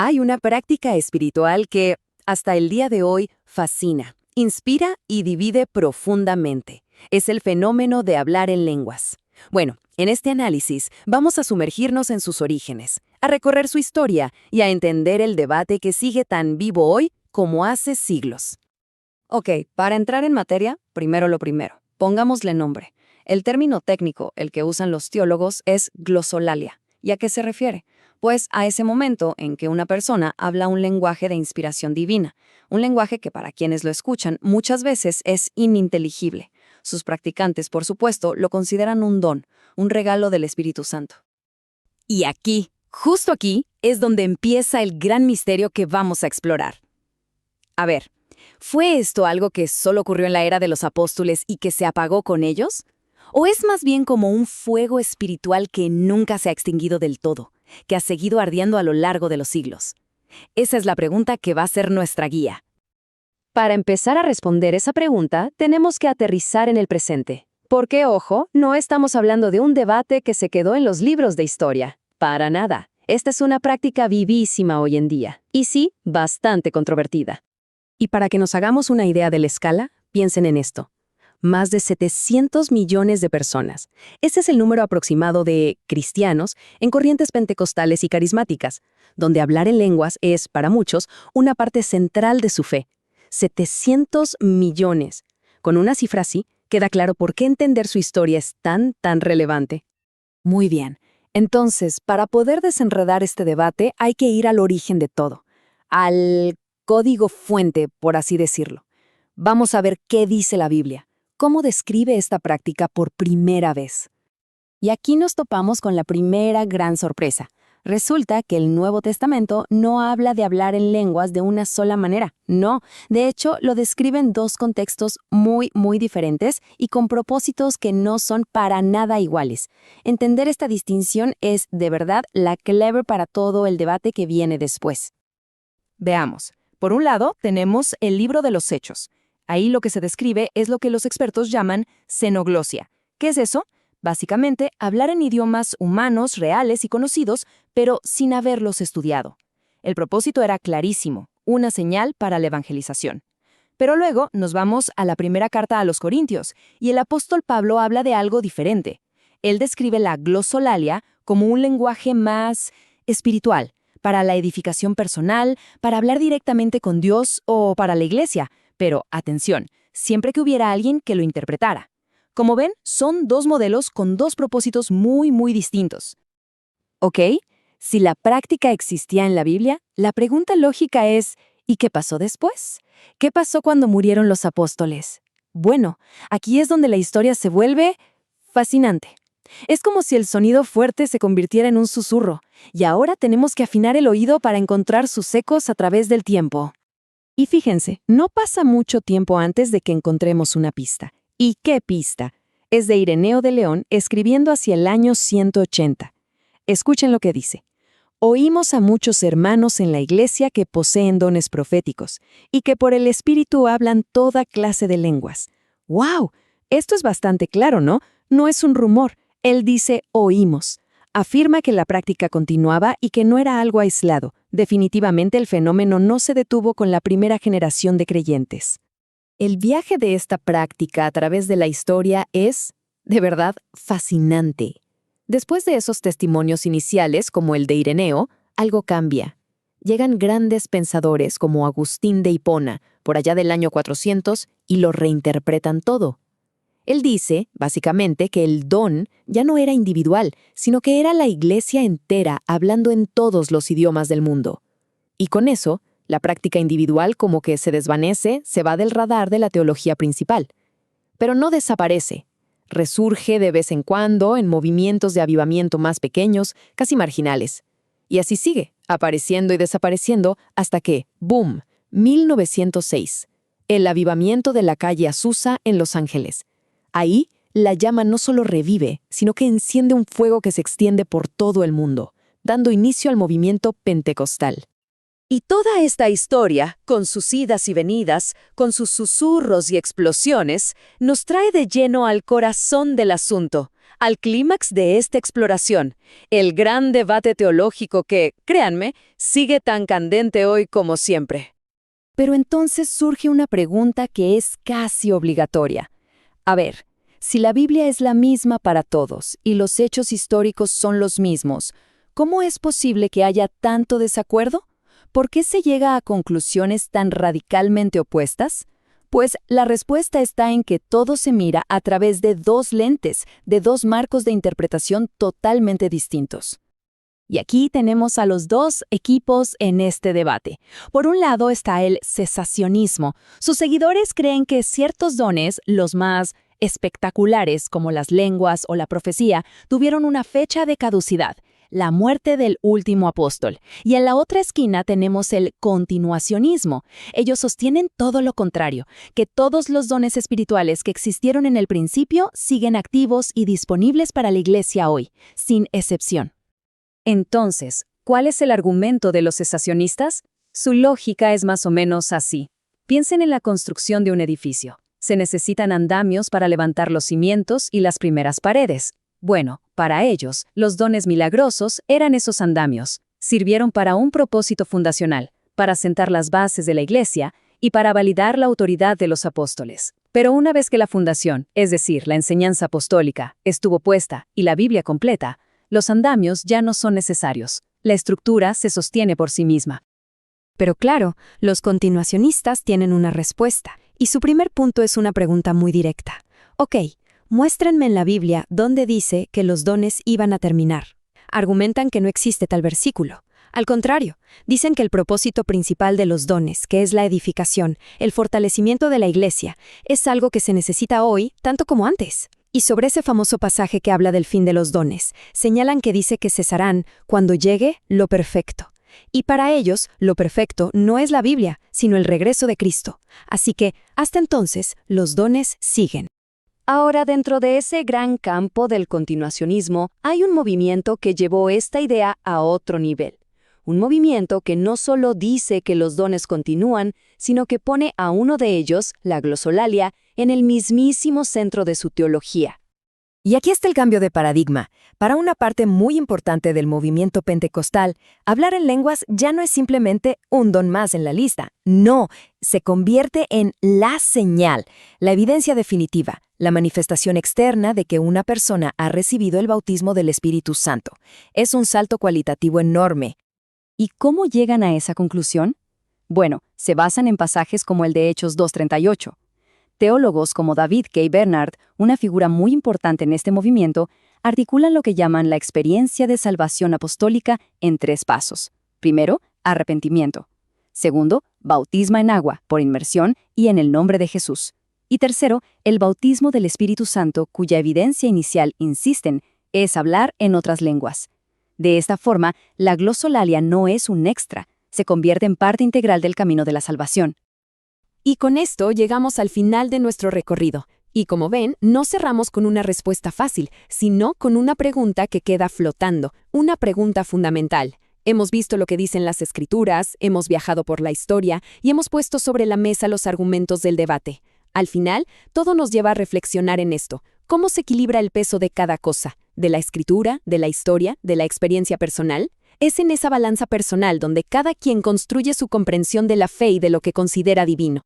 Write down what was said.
Hay una práctica espiritual que, hasta el día de hoy, fascina, inspira y divide profundamente. Es el fenómeno de hablar en lenguas. Bueno, en este análisis vamos a sumergirnos en sus orígenes, a recorrer su historia y a entender el debate que sigue tan vivo hoy como hace siglos. Ok, para entrar en materia, primero lo primero. Pongámosle nombre. El término técnico, el que usan los teólogos, es glosolalia. ¿Y a qué se refiere? Pues a ese momento en que una persona habla un lenguaje de inspiración divina, un lenguaje que para quienes lo escuchan muchas veces es ininteligible. Sus practicantes, por supuesto, lo consideran un don, un regalo del Espíritu Santo. Y aquí, justo aquí, es donde empieza el gran misterio que vamos a explorar. A ver, ¿fue esto algo que solo ocurrió en la era de los apóstoles y que se apagó con ellos? ¿O es más bien como un fuego espiritual que nunca se ha extinguido del todo, que ha seguido ardiendo a lo largo de los siglos? Esa es la pregunta que va a ser nuestra guía. Para empezar a responder esa pregunta, tenemos que aterrizar en el presente. Porque, ojo, no estamos hablando de un debate que se quedó en los libros de historia. Para nada. Esta es una práctica vivísima hoy en día. Y sí, bastante controvertida. Y para que nos hagamos una idea de la escala, piensen en esto. Más de 700 millones de personas. Ese es el número aproximado de cristianos en corrientes pentecostales y carismáticas, donde hablar en lenguas es, para muchos, una parte central de su fe. 700 millones. Con una cifra así, queda claro por qué entender su historia es tan relevante. Muy bien. Entonces, para poder desenredar este debate, hay que ir al origen de todo, al código fuente, por así decirlo. Vamos a ver qué dice la Biblia, cómo describe esta práctica por primera vez. Y aquí nos topamos con la primera gran sorpresa. Resulta que el Nuevo Testamento no habla de hablar en lenguas de una sola manera. No, de hecho, lo describe en dos contextos muy diferentes y con propósitos que no son para nada iguales. Entender esta distinción es, de verdad, la clave para todo el debate que viene después. Veamos. Por un lado, tenemos el libro de los Hechos. Ahí lo que se describe es lo que los expertos llaman xenoglosia. ¿Qué es eso? Básicamente, hablar en idiomas humanos, reales y conocidos, pero sin haberlos estudiado. El propósito era clarísimo, una señal para la evangelización. Pero luego nos vamos a la primera carta a los Corintios, y el apóstol Pablo habla de algo diferente. Él describe la glosolalia como un lenguaje más espiritual, para la edificación personal, para hablar directamente con Dios o para la iglesia. Pero, atención, siempre que hubiera alguien que lo interpretara. Como ven, son dos modelos con dos propósitos muy distintos. ¿Ok? Si la práctica existía en la Biblia, la pregunta lógica es, ¿y qué pasó después? ¿Qué pasó cuando murieron los apóstoles? Bueno, aquí es donde la historia se vuelve fascinante. Es como si el sonido fuerte se convirtiera en un susurro, y ahora tenemos que afinar el oído para encontrar sus ecos a través del tiempo. Y fíjense, no pasa mucho tiempo antes de que encontremos una pista. ¿Y qué pista? Es de Ireneo de León, escribiendo hacia el año 180. Escuchen lo que dice. Oímos a muchos hermanos en la iglesia que poseen dones proféticos y que por el Espíritu hablan toda clase de lenguas. ¡Wow! Esto es bastante claro, ¿no? No es un rumor. Él dice oímos. Afirma que la práctica continuaba y que no era algo aislado. Definitivamente el fenómeno no se detuvo con la primera generación de creyentes. El viaje de esta práctica a través de la historia es, de verdad, fascinante. Después de esos testimonios iniciales, como el de Ireneo, algo cambia. Llegan grandes pensadores como Agustín de Hipona, por allá del año 400, y lo reinterpretan todo. Él dice, básicamente, que el don ya no era individual, sino que era la iglesia entera hablando en todos los idiomas del mundo. Y con eso, la práctica individual como que se desvanece, se va del radar de la teología principal. Pero no desaparece. Resurge de vez en cuando en movimientos de avivamiento más pequeños, casi marginales. Y así sigue, apareciendo y desapareciendo hasta que, ¡boom!, 1906. El avivamiento de la calle Azusa en Los Ángeles. Ahí, la llama no solo revive, sino que enciende un fuego que se extiende por todo el mundo, dando inicio al movimiento pentecostal. Y toda esta historia, con sus idas y venidas, con sus susurros y explosiones, nos trae de lleno al corazón del asunto, al clímax de esta exploración, el gran debate teológico que, créanme, sigue tan candente hoy como siempre. Pero entonces surge una pregunta que es casi obligatoria. A ver, si la Biblia es la misma para todos y los hechos históricos son los mismos, ¿cómo es posible que haya tanto desacuerdo? ¿Por qué se llega a conclusiones tan radicalmente opuestas? Pues la respuesta está en que todo se mira a través de dos lentes, de dos marcos de interpretación totalmente distintos. Y aquí tenemos a los dos equipos en este debate. Por un lado está el cesacionismo. Sus seguidores creen que ciertos dones, los más espectaculares como las lenguas o la profecía, tuvieron una fecha de caducidad, la muerte del último apóstol. Y en la otra esquina tenemos el continuacionismo. Ellos sostienen todo lo contrario, que todos los dones espirituales que existieron en el principio siguen activos y disponibles para la iglesia hoy, sin excepción. Entonces, ¿cuál es el argumento de los cesacionistas? Su lógica es más o menos así. Piensen en la construcción de un edificio. Se necesitan andamios para levantar los cimientos y las primeras paredes. Bueno, para ellos, los dones milagrosos eran esos andamios. Sirvieron para un propósito fundacional, para sentar las bases de la iglesia y para validar la autoridad de los apóstoles. Pero una vez que la fundación, es decir, la enseñanza apostólica, estuvo puesta y la Biblia completa, los andamios ya no son necesarios. La estructura se sostiene por sí misma. Pero claro, los continuacionistas tienen una respuesta, y su primer punto es una pregunta muy directa. Ok, muéstrenme en la Biblia dónde dice que los dones iban a terminar. Argumentan que no existe tal versículo. Al contrario, dicen que el propósito principal de los dones, que es la edificación, el fortalecimiento de la iglesia, es algo que se necesita hoy tanto como antes. Y sobre ese famoso pasaje que habla del fin de los dones, señalan que dice que cesarán cuando llegue lo perfecto. Y para ellos, lo perfecto no es la Biblia, sino el regreso de Cristo. Así que, hasta entonces, los dones siguen. Ahora, dentro de ese gran campo del continuacionismo, hay un movimiento que llevó esta idea a otro nivel. Un movimiento que no solo dice que los dones continúan, sino que pone a uno de ellos, la glosolalia, en el mismísimo centro de su teología. Y aquí está el cambio de paradigma. Para una parte muy importante del movimiento pentecostal, hablar en lenguas ya no es simplemente un don más en la lista. No, se convierte en la señal, la evidencia definitiva, la manifestación externa de que una persona ha recibido el bautismo del Espíritu Santo. Es un salto cualitativo enorme. ¿Y cómo llegan a esa conclusión? Bueno, se basan en pasajes como el de Hechos 2:38. Teólogos como David K. Bernard, una figura muy importante en este movimiento, articulan lo que llaman la experiencia de salvación apostólica en 3 pasos. Primero, arrepentimiento. Segundo, bautismo en agua, por inmersión y en el nombre de Jesús. Y tercero, el bautismo del Espíritu Santo, cuya evidencia inicial, insisten, es hablar en otras lenguas. De esta forma, la glosolalia no es un extra, se convierte en parte integral del camino de la salvación. Y con esto llegamos al final de nuestro recorrido. Y como ven, no cerramos con una respuesta fácil, sino con una pregunta que queda flotando, una pregunta fundamental. Hemos visto lo que dicen las Escrituras, hemos viajado por la historia y hemos puesto sobre la mesa los argumentos del debate. Al final, todo nos lleva a reflexionar en esto. ¿Cómo se equilibra el peso de cada cosa? ¿De la Escritura, de la historia, de la experiencia personal? Es en esa balanza personal donde cada quien construye su comprensión de la fe y de lo que considera divino.